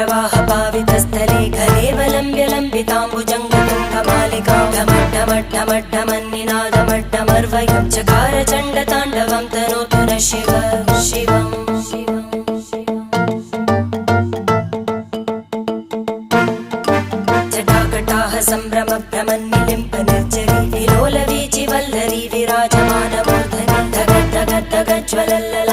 जटाटवीगलज्जलप्रवाहपावितस्थले घलेवलम्ब्य लम्बिताम्बुजङ्गतुङ्गमालिकां ढमड्ढमड्ढमड्ढमन्निनादमड्ढमर्वयं चकार चण्डताण्डवं तनोतु नः शिव शिवम् जटाकटाह सम्भ्रमभ्रमन्निलिम्प निर्जरी विलोलवीचिवल्लरी विराजमानमूर्धनि धगद्धगद्धगज्ज्वलल्ल